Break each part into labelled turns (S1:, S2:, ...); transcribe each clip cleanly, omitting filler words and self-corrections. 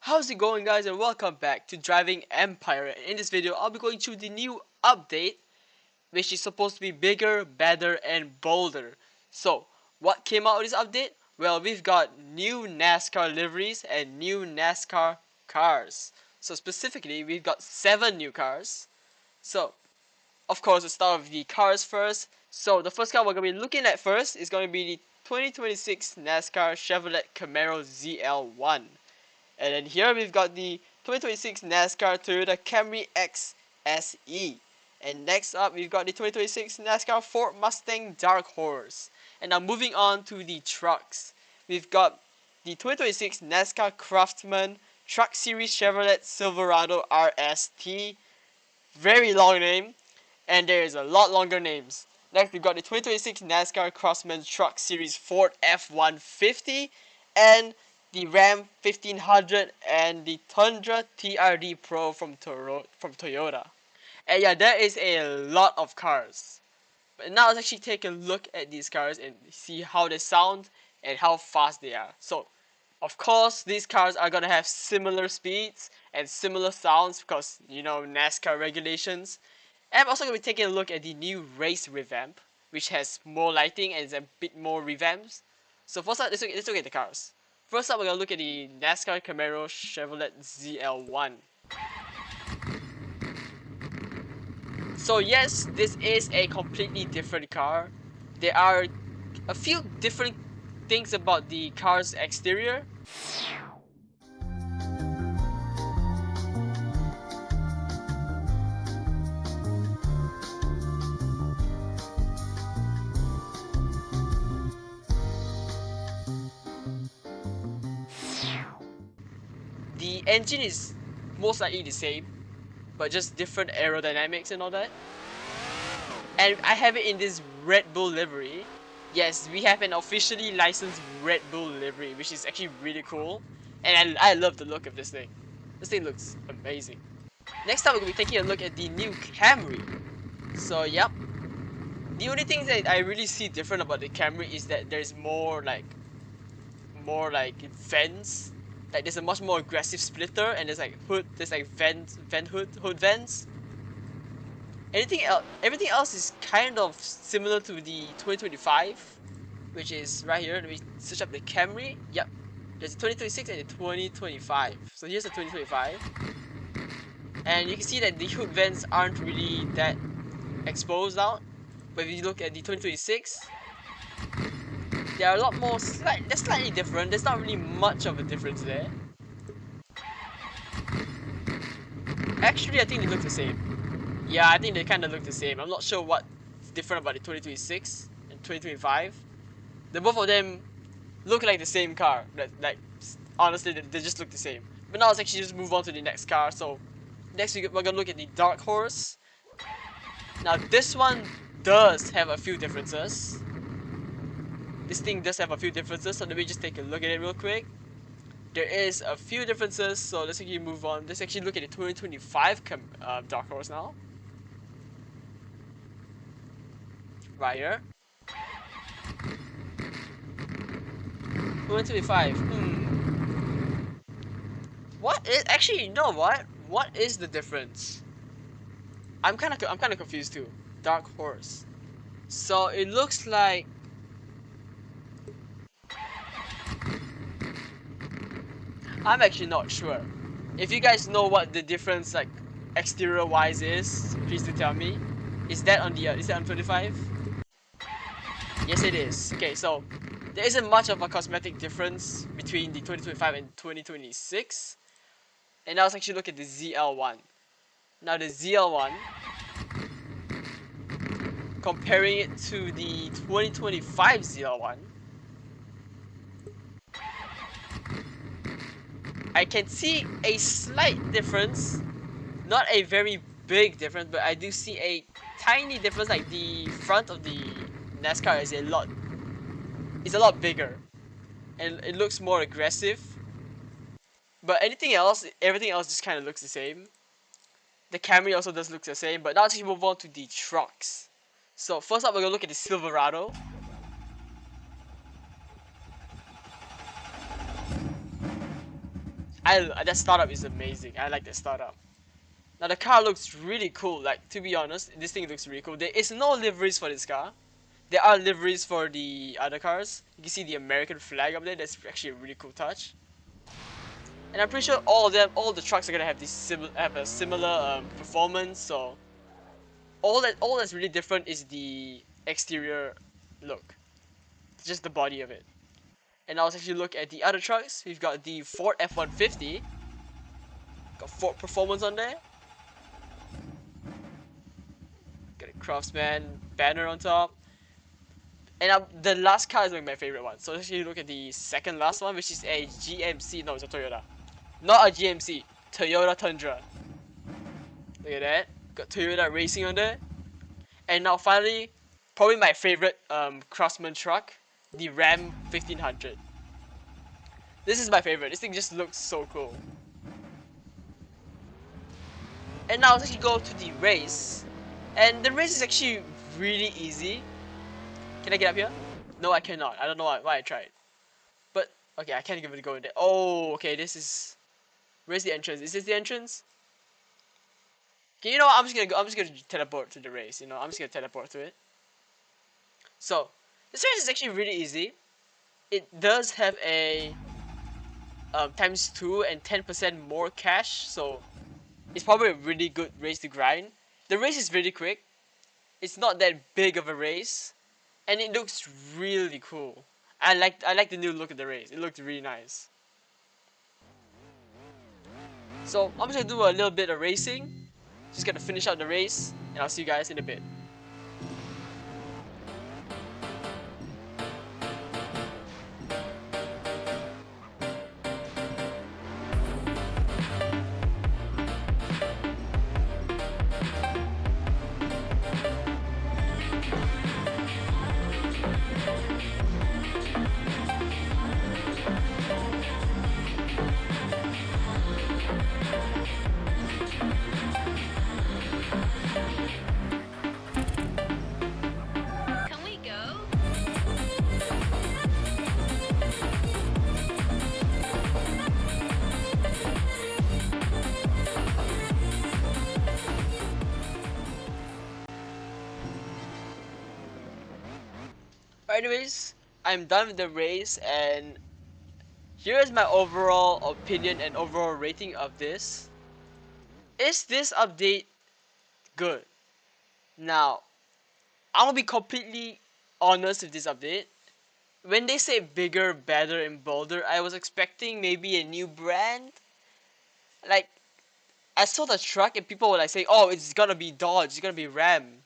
S1: How's it going, guys, and welcome back to Driving Empire. In this video I'll be going through the new update, which is supposed to be bigger, better, and bolder. So what came out of this update? Well, we've got new NASCAR liveries and new NASCAR cars. So specifically we've got 7 new cars. So of course, let's start with the cars first. So the first car we're going to be looking at first is going to be the 2026 NASCAR Chevrolet Camaro ZL1. And then here we've got the 2026 NASCAR Toyota Camry X SE. And next up we've got the 2026 NASCAR Ford Mustang Dark Horse. And now moving on to the trucks. We've got the 2026 NASCAR Craftsman Truck Series Chevrolet Silverado RST. Very long name. And there is a lot longer names. Next we've got the 2026 NASCAR Craftsman Truck Series Ford F-150 and the Ram 1500 and the Tundra TRD Pro from Toyota. And yeah, there is a lot of cars. But now let's actually take a look at these cars and see how they sound and how fast they are. So, of course, these cars are gonna have similar speeds and similar sounds because, you know, NASCAR regulations. And I'm also gonna be taking a look at the new race revamp, which has more lighting and is a bit more revamped. So first up, let's look at the cars. First up, we're gonna look at the NASCAR Camaro Chevrolet ZL1. So yes, this is a completely different car. There are a few different things about the car's exterior. The engine is most likely the same, but just different aerodynamics and all that. And I have it in this Red Bull livery. Yes, we have an officially licensed Red Bull livery, which is actually really cool. And I love the look of this thing. This thing looks amazing. Next up, we're going to be taking a look at the new Camry. So, yep. The only thing that I really see different about the Camry is that there's more like vents. Like there's a much more aggressive splitter, and there's like hood vents. Everything else is kind of similar to the 2025, which is right here. Let me search up the Camry. Yep, there's the 2026 and the 2025. So here's the 2025, and you can see that the hood vents aren't really that exposed out. But if you look at the 2026, they are a lot more they're slightly different. There's not really much of a difference there. Actually, I think they look the same. Yeah, I think they kind of look the same. I'm not sure what's different about the 2026 and 2025. The both of them look like the same car. Like honestly, they just look the same. But now let's actually just move on to the next car. So next we're gonna look at the Dark Horse. Now this one does have a few differences. This thing does have a few differences, so let me just take a look at it real quick. There is a few differences, so let's actually move on. Let's actually look at the 2025 Dark Horse now. Right here. 2025. What is actually? You know what? What is the difference? I'm kind of confused too. Dark Horse. So it looks like. I'm actually not sure. If you guys know what the difference like exterior wise is, please do tell me. Is that on 25? Yes, it is. Okay, so there isn't much of a cosmetic difference between the 2025 and 2026. And now let's actually look at the ZL1. Now the ZL1, comparing it to the 2025 ZL1, I can see a slight difference, not a very big difference, but I do see a tiny difference. Like the front of the NASCAR is a lot bigger, and it looks more aggressive. But everything else just kind of looks the same. The Camry also does look the same, but now let's move on to the trucks. So first up, we're gonna look at the Silverado. that startup is amazing. I like that startup. Now the car looks really cool. Like, to be honest, this thing looks really cool. There is no liveries for this car. There are liveries for the other cars. You can see the American flag up there. That's actually a really cool touch. And I'm pretty sure all of them, all the trucks are gonna have a similar performance. So all that's really different is the exterior look, just the body of it. And now let's actually look at the other trucks. We've got the Ford F-150. Got Ford Performance on there. Got a Craftsman banner on top. And the last car is like my favorite one. So let's actually look at the second last one, which is a GMC. No, it's a Toyota. Not a GMC. Toyota Tundra. Look at that. Got Toyota Racing on there. And now finally, probably my favorite Craftsman truck, the Ram 1500. This is my favorite. This thing just looks so cool. And now let's actually go to the race. And the race is actually really easy. Can I get up here? No, I cannot. I don't know why I tried. But, okay, I can't give it a go in there. Oh, okay, this is... Where's the entrance? Is this the entrance? Okay, you know what? I'm just gonna teleport to the race, you know? I'm just gonna teleport to it. So, this race is actually really easy. It does have a... times 2 and 10% more cash, so... It's probably a really good race to grind. The race is really quick. It's not that big of a race. And it looks really cool. I like the new look of the race. It looked really nice. So I'm just gonna do a little bit of racing. Just gonna finish out the race, and I'll see you guys in a bit.
S2: Can we go?
S1: Anyways, I'm done with the race, and here is my overall opinion and overall rating of this. Is this update good? Now, I'm gonna be completely honest with this update. When they say bigger, better, and bolder, I was expecting maybe a new brand. Like, I saw the truck and people were like saying, "Oh, it's gonna be Dodge, it's gonna be Ram,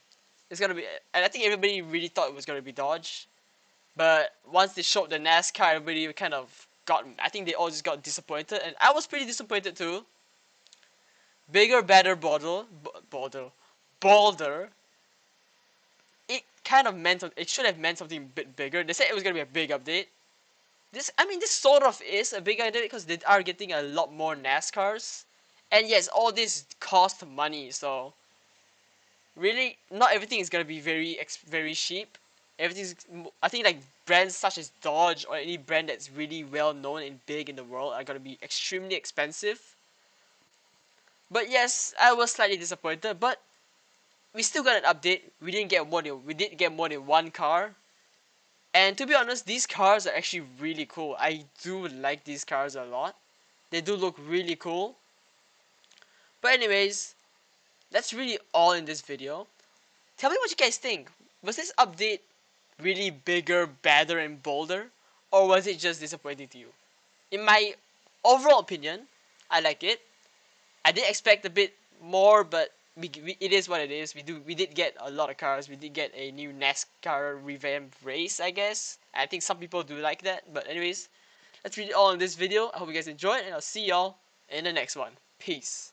S1: it's gonna be," and I think everybody really thought it was gonna be Dodge. But once they showed the NASCAR, everybody kind of got. I think they all just got disappointed, and I was pretty disappointed too. Bigger, better, bolder. It kind of meant it should have meant something a bit bigger. They said it was gonna be a big update. This sort of is a big update because they are getting a lot more NASCARs, and yes, all this cost money. So really, not everything is gonna be very cheap. Everything's, I think, like brands such as Dodge or any brand that's really well known and big in the world are gonna be extremely expensive. But yes, I was slightly disappointed, but we still got an update. We did get more than one car. And to be honest, these cars are actually really cool. I do like these cars a lot. They do look really cool. But anyways, that's really all in this video. Tell me what you guys think. Was this update really bigger, badder, and bolder? Or was it just disappointing to you? In my overall opinion, I like it. I did expect a bit more, but it is what it is. We did get a lot of cars. We did get a new NASCAR revamp race, I guess. I think some people do like that. But anyways, that's really all in this video. I hope you guys enjoyed, and I'll see y'all in the next one. Peace.